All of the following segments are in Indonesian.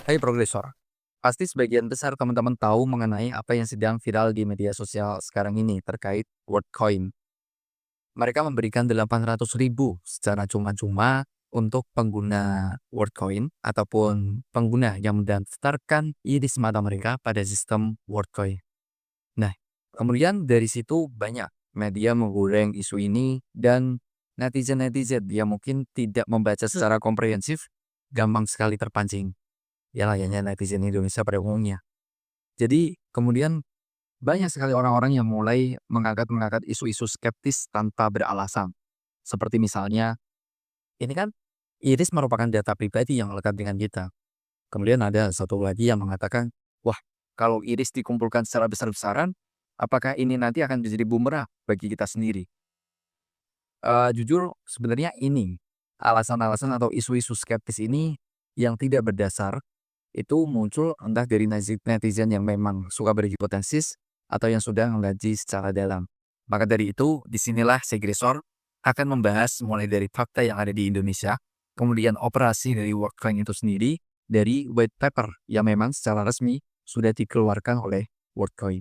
Hai progresor, pasti sebagian besar teman-teman tahu mengenai apa yang sedang viral di media sosial sekarang ini terkait WorldCoin. Mereka memberikan 800.000 secara cuma-cuma untuk pengguna WorldCoin ataupun pengguna yang mendaftarkan iris mata mereka pada sistem WorldCoin. Nah, kemudian dari situ banyak media menggoreng isu ini dan netizen-netizen yang mungkin tidak membaca secara komprehensif gampang sekali terpancing. Ya layaknya netizen Indonesia pada umumnya. Jadi kemudian banyak sekali orang-orang yang mulai mengangkat isu-isu skeptis tanpa beralasan. Seperti misalnya, ini kan iris merupakan data pribadi yang lekat dengan kita. Kemudian ada satu lagi yang mengatakan, wah kalau iris dikumpulkan secara besar-besaran, apakah ini nanti akan menjadi bumerang bagi kita sendiri? Jujur sebenarnya ini alasan-alasan atau isu-isu skeptis ini yang tidak berdasar itu muncul entah dari netizen yang memang suka berhipotesis atau yang sudah mengkaji secara dalam. Maka dari itu, disinilah Segresor akan membahas mulai dari fakta yang ada di Indonesia, kemudian operasi dari WorldCoin itu sendiri, dari white paper yang memang secara resmi sudah dikeluarkan oleh WorldCoin.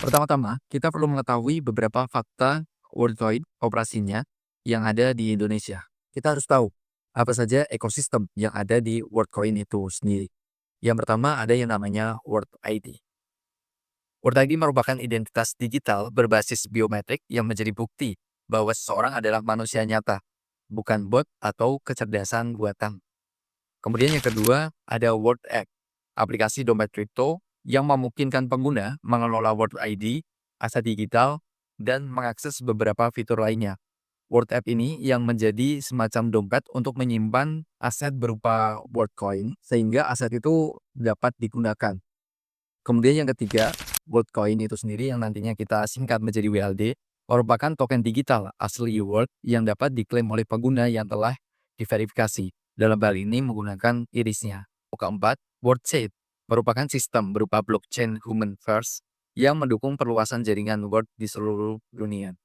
Pertama-tama, kita perlu mengetahui beberapa fakta WorldCoin operasinya yang ada di Indonesia. Kita harus tahu apa saja ekosistem yang ada di WorldCoin itu sendiri. Yang pertama ada yang namanya World ID. World ID merupakan identitas digital berbasis biometrik yang menjadi bukti bahwa seseorang adalah manusia nyata, bukan bot atau kecerdasan buatan. Kemudian yang kedua ada World X, aplikasi dompet kripto yang memungkinkan pengguna mengelola World ID, aset digital, dan mengakses beberapa fitur lainnya. World App ini yang menjadi semacam dompet untuk menyimpan aset berupa World Coin sehingga aset itu dapat digunakan. Kemudian yang ketiga, World Coin itu sendiri yang nantinya kita singkat menjadi WLD merupakan token digital asli World yang dapat diklaim oleh pengguna yang telah diverifikasi. Dalam hal ini menggunakan irisnya. Keempat, World Chain merupakan sistem berupa blockchain human first yang mendukung perluasan jaringan World di seluruh dunia.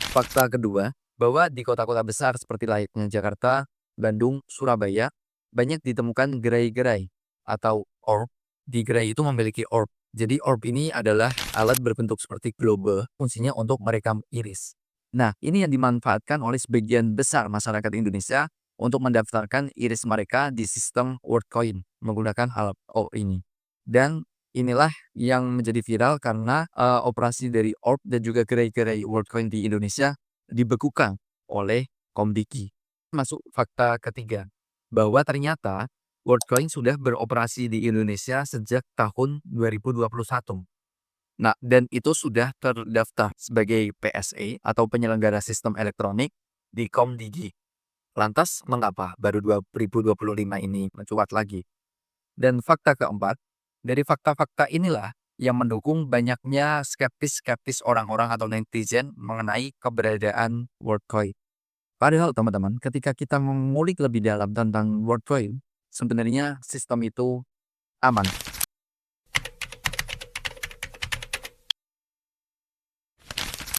Fakta kedua, bahwa di kota-kota besar seperti layaknya Jakarta, Bandung, Surabaya, banyak ditemukan gerai-gerai atau orb. Di gerai itu memiliki orb. Jadi orb ini adalah alat berbentuk seperti globe, fungsinya untuk merekam iris. Nah, ini yang dimanfaatkan oleh sebagian besar masyarakat Indonesia untuk mendaftarkan iris mereka di sistem WorldCoin menggunakan alat orb ini. Dan inilah yang menjadi viral karena, operasi dari Orb dan juga gerai-gerai WorldCoin di Indonesia dibekukan oleh Komdiki. Masuk fakta ketiga, bahwa ternyata WorldCoin sudah beroperasi di Indonesia sejak tahun 2021. Nah, dan itu sudah terdaftar sebagai PSE atau penyelenggara sistem elektronik di Komdigi. Lantas mengapa baru 2025 ini mencuat lagi? Dan fakta keempat, dari fakta-fakta inilah yang mendukung banyaknya skeptis-skeptis orang-orang atau netizen mengenai keberadaan WorldCoin. Padahal teman-teman, ketika kita mengulik lebih dalam tentang WorldCoin, sebenarnya sistem itu aman.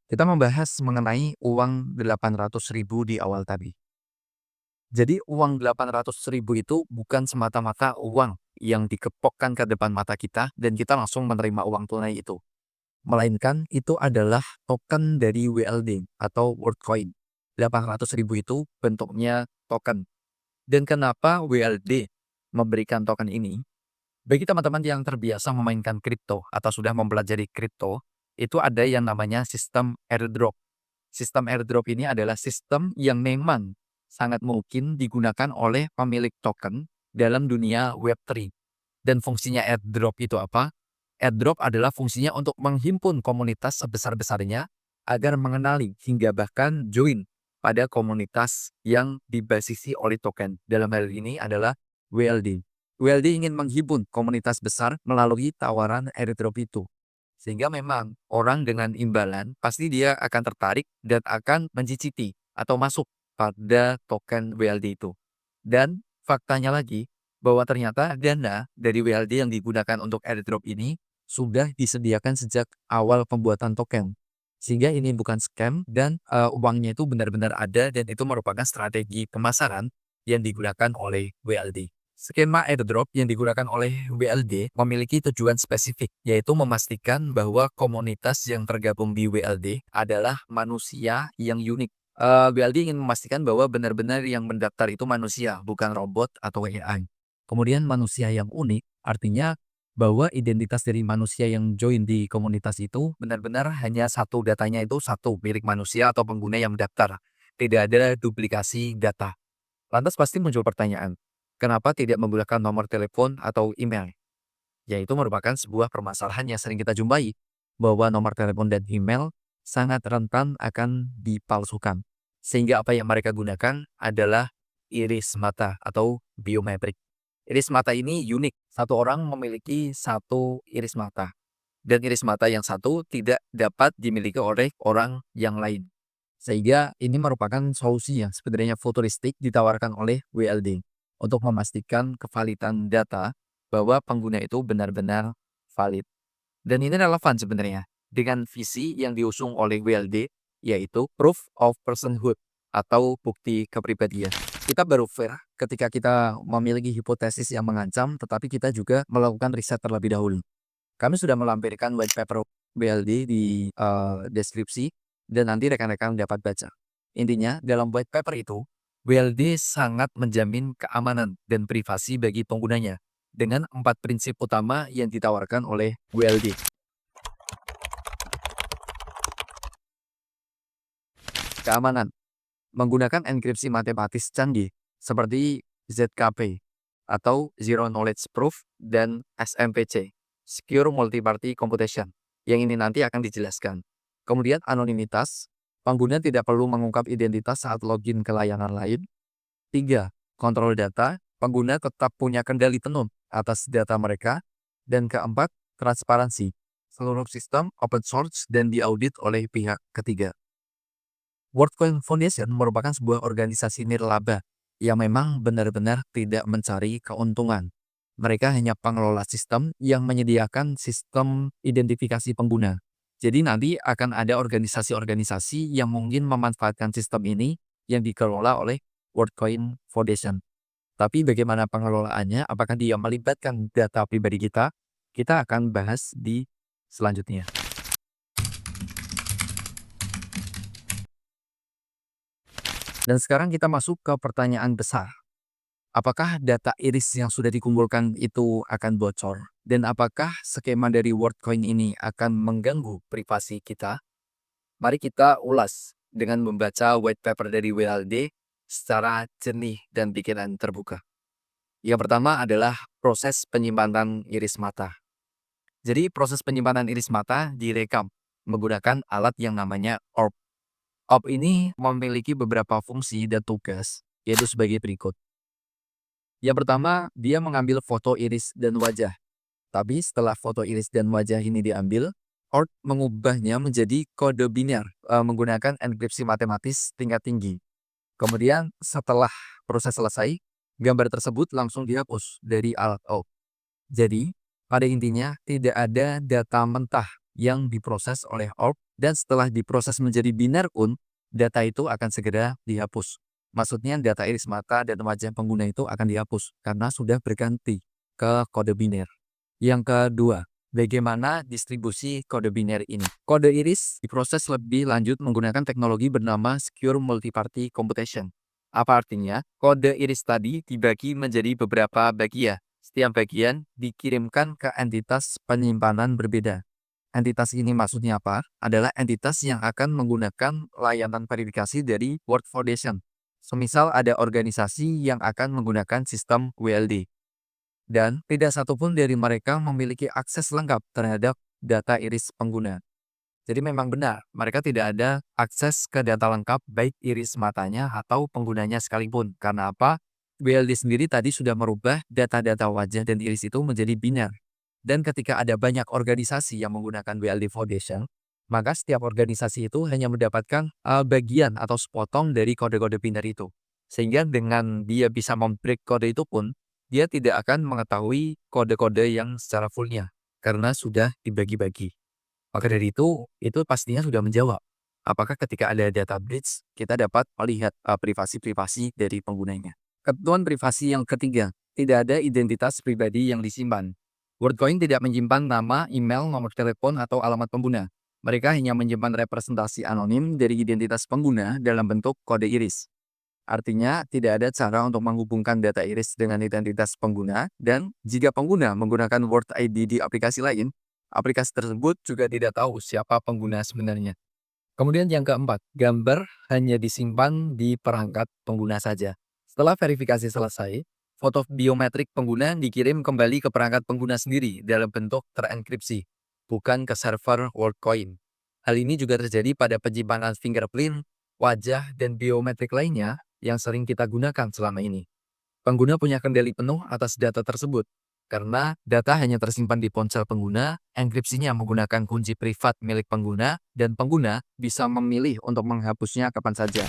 Kita membahas mengenai uang 800.000 di awal tadi. Jadi uang 800.000 itu bukan semata-mata uang yang dikepokkan ke depan mata kita dan kita langsung menerima uang tunai itu. Melainkan itu adalah token dari WLD atau WorldCoin. 800.000 itu bentuknya token. Dan kenapa WLD memberikan token ini? Bagi teman-teman yang terbiasa memainkan kripto atau sudah mempelajari kripto, itu ada yang namanya sistem airdrop. Sistem airdrop ini adalah sistem yang memang sangat mungkin digunakan oleh pemilik token dalam dunia Web3. Dan fungsinya airdrop itu apa? Airdrop adalah fungsinya untuk menghimpun komunitas sebesar-besarnya agar mengenali hingga bahkan join pada komunitas yang dibasisi oleh token. Dalam hal ini adalah WLD. WLD ingin menghimpun komunitas besar melalui tawaran airdrop itu. Sehingga memang orang dengan imbalan pasti dia akan tertarik dan akan mencicipi atau masuk pada token WLD itu. Dan faktanya lagi bahwa ternyata dana dari WLD yang digunakan untuk airdrop ini sudah disediakan sejak awal pembuatan token. Sehingga ini bukan scam dan uangnya itu benar-benar ada dan itu merupakan strategi pemasaran yang digunakan oleh WLD. Skema airdrop yang digunakan oleh WLD memiliki tujuan spesifik, yaitu memastikan bahwa komunitas yang tergabung di WLD adalah manusia yang unik. WLD ingin memastikan bahwa benar-benar yang mendaftar itu manusia, bukan robot atau AI. Kemudian manusia yang unik artinya bahwa identitas dari manusia yang join di komunitas itu benar-benar hanya satu, datanya itu satu, milik manusia atau pengguna yang mendaftar. Tidak ada duplikasi data. Lantas pasti muncul pertanyaan, kenapa tidak menggunakan nomor telepon atau email? Yaitu merupakan sebuah permasalahan yang sering kita jumpai, bahwa nomor telepon dan email sangat rentan akan dipalsukan. Sehingga apa yang mereka gunakan adalah iris mata atau biometrik. Iris mata ini unik, satu orang memiliki satu iris mata. Dan iris mata yang satu tidak dapat dimiliki oleh orang yang lain. Sehingga ini merupakan solusi yang sebenarnya futuristik ditawarkan oleh WLD untuk memastikan kevalidan data bahwa pengguna itu benar-benar valid. Dan ini relevan sebenarnya dengan visi yang diusung oleh WLD, yaitu Proof of Personhood atau bukti kepribadian. Kita baru fair ketika kita memiliki hipotesis yang mengancam, tetapi kita juga melakukan riset terlebih dahulu. Kami sudah melampirkan white paper WLD di deskripsi dan nanti rekan-rekan dapat baca. Intinya, dalam white paper itu, WLD sangat menjamin keamanan dan privasi bagi penggunanya dengan 4 prinsip utama yang ditawarkan oleh WLD. Keamanan menggunakan enkripsi matematis canggih seperti ZKP atau Zero Knowledge Proof dan SMPC, Secure Multi-Party Computation, yang ini nanti akan dijelaskan. Kemudian anonimitas, pengguna tidak perlu mengungkap identitas saat login ke layanan lain. 3. Kontrol data, pengguna tetap punya kendali penuh atas data mereka. Dan keempat, transparansi, seluruh sistem open source dan diaudit oleh pihak ketiga. WorldCoin Foundation merupakan sebuah organisasi nirlaba yang memang benar-benar tidak mencari keuntungan. Mereka hanya pengelola sistem yang menyediakan sistem identifikasi pengguna. Jadi nanti akan ada organisasi-organisasi yang mungkin memanfaatkan sistem ini yang dikelola oleh WorldCoin Foundation. Tapi bagaimana pengelolaannya, apakah dia melibatkan data pribadi kita? Kita akan bahas di selanjutnya. Dan sekarang kita masuk ke pertanyaan besar. Apakah data iris yang sudah dikumpulkan itu akan bocor? Dan apakah skema dari WorldCoin ini akan mengganggu privasi kita? Mari kita ulas dengan membaca white paper dari WLD secara jernih dan pikiran terbuka. Yang pertama adalah proses penyimpanan iris mata. Jadi proses penyimpanan iris mata direkam menggunakan alat yang namanya ORB. ORB ini memiliki beberapa fungsi dan tugas, yaitu sebagai berikut. Yang pertama, dia mengambil foto iris dan wajah. Tapi setelah foto iris dan wajah ini diambil, ORB mengubahnya menjadi kode biner menggunakan enkripsi matematis tingkat tinggi. Kemudian setelah proses selesai, gambar tersebut langsung dihapus dari alat ORB. Jadi, pada intinya tidak ada data mentah yang diproses oleh ORB dan setelah diproses menjadi biner pun, data itu akan segera dihapus. Maksudnya data iris mata dan wajah pengguna itu akan dihapus karena sudah berganti ke kode biner. Yang kedua, bagaimana distribusi kode biner ini? Kode iris diproses lebih lanjut menggunakan teknologi bernama Secure Multi-Party Computation. Apa artinya? Kode iris tadi dibagi menjadi beberapa bagian. Setiap bagian dikirimkan ke entitas penyimpanan berbeda. Entitas ini maksudnya apa? Adalah entitas yang akan menggunakan layanan verifikasi dari World Foundation. Semisal ada organisasi yang akan menggunakan sistem WLD. Dan tidak satupun dari mereka memiliki akses lengkap terhadap data iris pengguna. Jadi memang benar, mereka tidak ada akses ke data lengkap baik iris matanya atau penggunanya sekalipun. Karena apa? WLD sendiri tadi sudah merubah data-data wajah dan iris itu menjadi biner. Dan ketika ada banyak organisasi yang menggunakan WLD Foundation, maka setiap organisasi itu hanya mendapatkan bagian atau sepotong dari kode-kode pintar itu. Sehingga dengan dia bisa membreak kode itu pun, dia tidak akan mengetahui kode-kode yang secara fullnya karena sudah dibagi-bagi. Maka dari itu pastinya sudah menjawab. Apakah ketika ada data breach, kita dapat melihat privasi-privasi dari penggunanya. Ketentuan privasi yang ketiga, tidak ada identitas pribadi yang disimpan. WorldCoin tidak menyimpan nama, email, nomor telepon, atau alamat pengguna. Mereka hanya menyimpan representasi anonim dari identitas pengguna dalam bentuk kode iris. Artinya, tidak ada cara untuk menghubungkan data iris dengan identitas pengguna, dan jika pengguna menggunakan World ID di aplikasi lain, aplikasi tersebut juga tidak tahu siapa pengguna sebenarnya. Kemudian yang keempat, gambar hanya disimpan di perangkat pengguna saja. Setelah verifikasi selesai, foto biometrik pengguna dikirim kembali ke perangkat pengguna sendiri dalam bentuk terenkripsi, bukan ke server WorldCoin. Hal ini juga terjadi pada penyimpanan fingerprint, wajah, dan biometrik lainnya yang sering kita gunakan selama ini. Pengguna punya kendali penuh atas data tersebut, karena data hanya tersimpan di ponsel pengguna, enkripsinya menggunakan kunci privat milik pengguna, dan pengguna bisa memilih untuk menghapusnya kapan saja.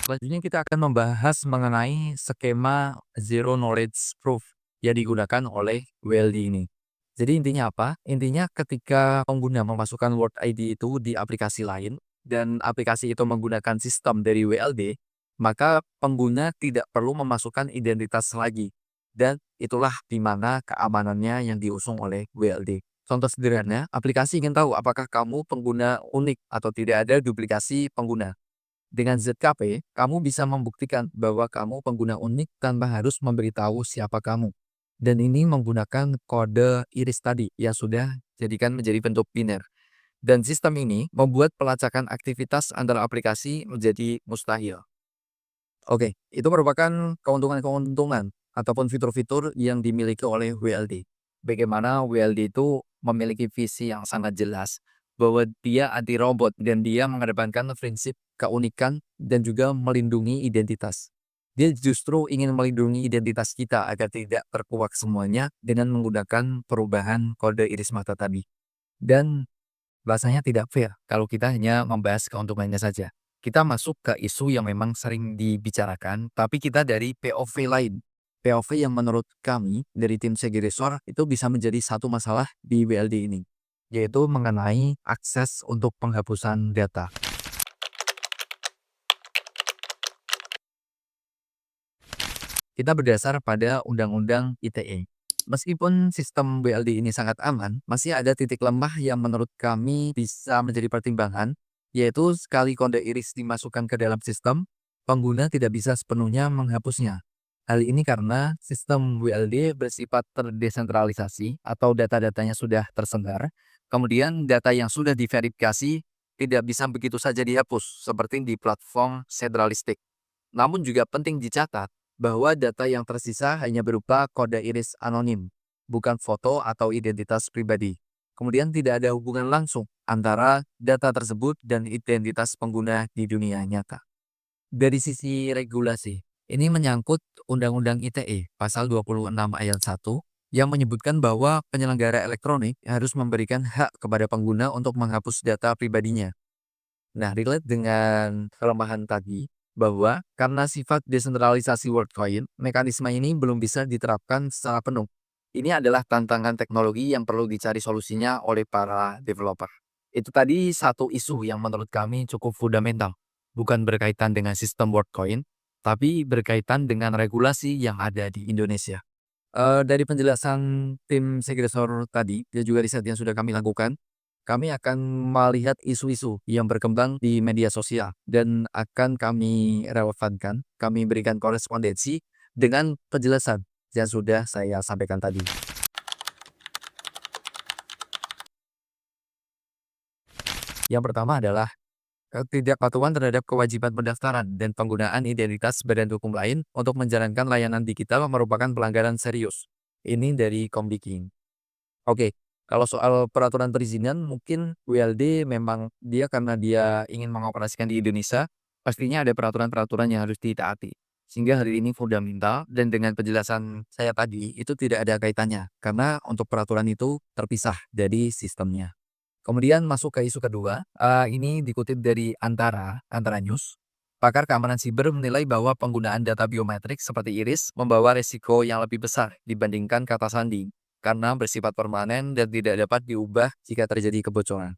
Selanjutnya kita akan membahas mengenai skema Zero Knowledge Proof yang digunakan oleh WLD ini. Jadi intinya apa? Intinya ketika pengguna memasukkan Word ID itu di aplikasi lain, dan aplikasi itu menggunakan sistem dari WLD, maka pengguna tidak perlu memasukkan identitas lagi. Dan itulah di mana keamanannya yang diusung oleh WLD. Contoh sederhana, aplikasi ingin tahu apakah kamu pengguna unik atau tidak ada duplikasi pengguna. Dengan ZKP, kamu bisa membuktikan bahwa kamu pengguna unik tanpa harus memberitahu siapa kamu. Dan ini menggunakan kode iris tadi yang sudah jadikan menjadi bentuk biner. Dan sistem ini membuat pelacakan aktivitas antara aplikasi menjadi mustahil. Oke, itu merupakan keuntungan-keuntungan ataupun fitur-fitur yang dimiliki oleh WLD. Bagaimana WLD itu memiliki visi yang sangat jelas bahwa dia anti robot dan dia mengedepankan prinsip keunikan dan juga melindungi identitas. Dia justru ingin melindungi identitas kita agar tidak terkuak semuanya dengan menggunakan perubahan kode iris mata tadi. Dan rasanya tidak fair kalau kita hanya membahas keuntungannya saja. Kita masuk ke isu yang memang sering dibicarakan, tapi kita dari POV lain. POV yang menurut kami dari tim Segiresor itu bisa menjadi satu masalah di WLD ini, yaitu mengenai akses untuk penghapusan data. Kita berdasar pada Undang-Undang ITE. Meskipun sistem WLD ini sangat aman, masih ada titik lemah yang menurut kami bisa menjadi pertimbangan, yaitu sekali kode iris dimasukkan ke dalam sistem, pengguna tidak bisa sepenuhnya menghapusnya. Hal ini karena sistem WLD bersifat terdesentralisasi atau data-datanya sudah tersebar, kemudian data yang sudah diverifikasi tidak bisa begitu saja dihapus seperti di platform sentralistik. Namun juga penting dicatat bahwa data yang tersisa hanya berupa kode iris anonim, bukan foto atau identitas pribadi. Kemudian tidak ada hubungan langsung antara data tersebut dan identitas pengguna di dunia nyata. Dari sisi regulasi, ini menyangkut Undang-Undang ITE pasal 26 ayat 1 yang menyebutkan bahwa penyelenggara elektronik harus memberikan hak kepada pengguna untuk menghapus data pribadinya. Nah, relate dengan kelemahan tadi, bahwa karena sifat desentralisasi WorldCoin, mekanisme ini belum bisa diterapkan secara penuh. Ini adalah tantangan teknologi yang perlu dicari solusinya oleh para developer. Itu tadi satu isu yang menurut kami cukup fundamental, bukan berkaitan dengan sistem WorldCoin, tapi berkaitan dengan regulasi yang ada di Indonesia. Dari penjelasan tim Segresor tadi, dan juga riset yang sudah kami lakukan, kami akan melihat isu-isu yang berkembang di media sosial dan akan kami relevankan, kami berikan korespondensi dengan penjelasan yang sudah saya sampaikan tadi. Yang pertama adalah ketidakpatuhan terhadap kewajiban pendaftaran dan penggunaan identitas badan hukum lain untuk menjalankan layanan digital merupakan pelanggaran serius. Ini dari Komdiki. Oke, kalau soal peraturan perizinan mungkin WLD memang dia karena dia ingin mengoperasikan di Indonesia, pastinya ada peraturan-peraturan yang harus ditaati. Sehingga hal ini fundamental dan dengan penjelasan saya tadi itu tidak ada kaitannya karena untuk peraturan itu terpisah dari sistemnya. Kemudian masuk ke isu kedua, ini dikutip dari Antara News. Pakar keamanan siber menilai bahwa penggunaan data biometrik seperti iris membawa resiko yang lebih besar dibandingkan kata sandi karena bersifat permanen dan tidak dapat diubah jika terjadi kebocoran.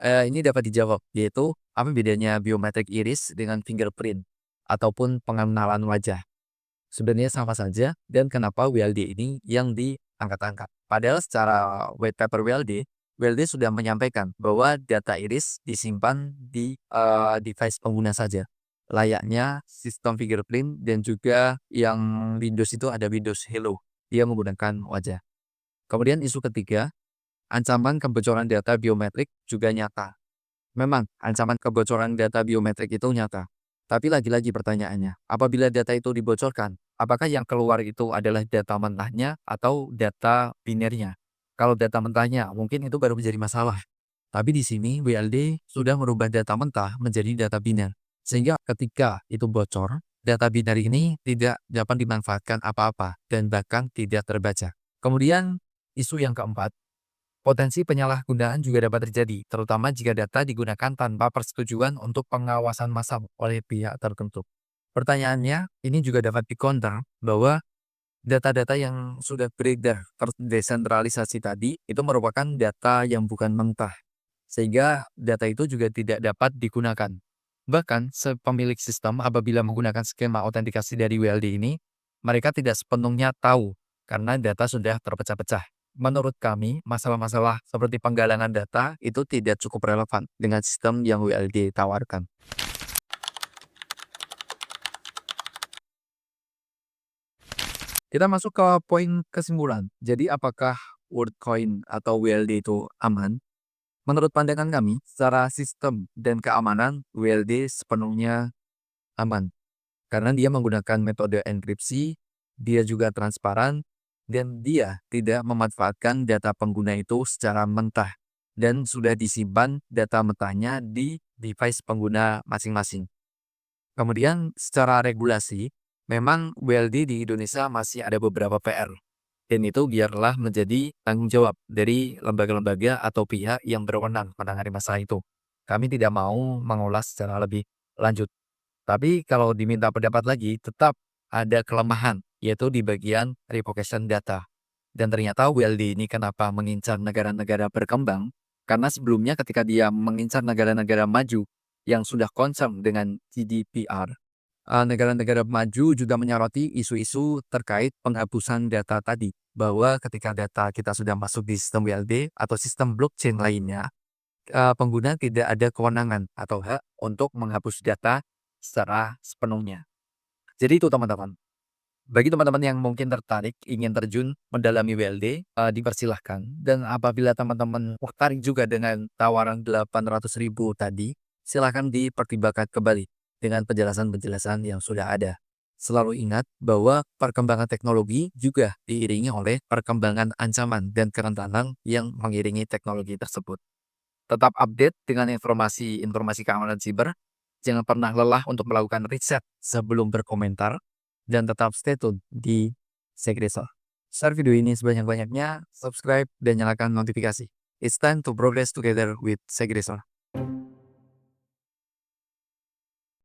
Ini dapat dijawab, yaitu apa bedanya biometrik iris dengan fingerprint ataupun pengenalan wajah. Sebenarnya sama saja dan kenapa WLD ini yang diangkat-angkat. Padahal secara white paper WLD sudah menyampaikan bahwa data iris disimpan di device pengguna saja. Layaknya sistem fingerprint dan juga yang Windows itu ada Windows Hello. Dia menggunakan wajah. Kemudian isu ketiga, ancaman kebocoran data biometrik juga nyata. Memang, ancaman kebocoran data biometrik itu nyata. Tapi lagi-lagi pertanyaannya, apabila data itu dibocorkan, apakah yang keluar itu adalah data mentahnya atau data binernya? Kalau data mentahnya, mungkin itu baru menjadi masalah. Tapi di sini WLD sudah merubah data mentah menjadi data biner. Sehingga ketika itu bocor, data biner ini tidak dapat dimanfaatkan apa-apa dan bahkan tidak terbaca. Kemudian isu yang keempat, potensi penyalahgunaan juga dapat terjadi, terutama jika data digunakan tanpa persetujuan untuk pengawasan massal oleh pihak tertentu. Pertanyaannya, ini juga dapat di-counter bahwa data-data yang sudah beredar terdesentralisasi tadi itu merupakan data yang bukan mentah, sehingga data itu juga tidak dapat digunakan. Bahkan, pemilik sistem apabila menggunakan skema autentikasi dari WLD ini, mereka tidak sepenuhnya tahu karena data sudah terpecah-pecah. Menurut kami, masalah-masalah seperti penggalangan data itu tidak cukup relevan dengan sistem yang WLD tawarkan. Kita masuk ke poin kesimpulan. Jadi apakah WorldCoin atau WLD itu aman? Menurut pandangan kami, secara sistem dan keamanan, WLD sepenuhnya aman. Karena dia menggunakan metode enkripsi, dia juga transparan, dan dia tidak memanfaatkan data pengguna itu secara mentah. Dan sudah disimpan data mentahnya di device pengguna masing-masing. Kemudian secara regulasi, memang WLD di Indonesia masih ada beberapa PR. Dan itu biarlah menjadi tanggung jawab dari lembaga-lembaga atau pihak yang berwenang menangani masalah itu. Kami tidak mau mengulas secara lebih lanjut. Tapi kalau diminta pendapat lagi, tetap ada kelemahan, yaitu di bagian revocation data. Dan ternyata WLD ini kenapa mengincar negara-negara berkembang? Karena sebelumnya ketika dia mengincar negara-negara maju yang sudah concern dengan GDPR, negara-negara maju juga menyoroti isu-isu terkait penghapusan data tadi. Bahwa ketika data kita sudah masuk di sistem WLD atau sistem blockchain lainnya, pengguna tidak ada kewenangan atau hak untuk menghapus data secara sepenuhnya. Jadi itu teman-teman. Bagi teman-teman yang mungkin tertarik ingin terjun mendalami WLD, dipersilahkan. Dan apabila teman-teman tertarik juga dengan tawaran 800.000 tadi, silahkan dipertimbangkan kembali dengan penjelasan-penjelasan yang sudah ada. Selalu ingat bahwa perkembangan teknologi juga diiringi oleh perkembangan ancaman dan kerentanan yang mengiringi teknologi tersebut. Tetap update dengan informasi-informasi keamanan siber. Jangan pernah lelah untuk melakukan riset sebelum berkomentar. Dan tetap stay tune di Segresor. Share video ini sebanyak-banyaknya, subscribe, dan nyalakan notifikasi. It's time to progress together with Segresor.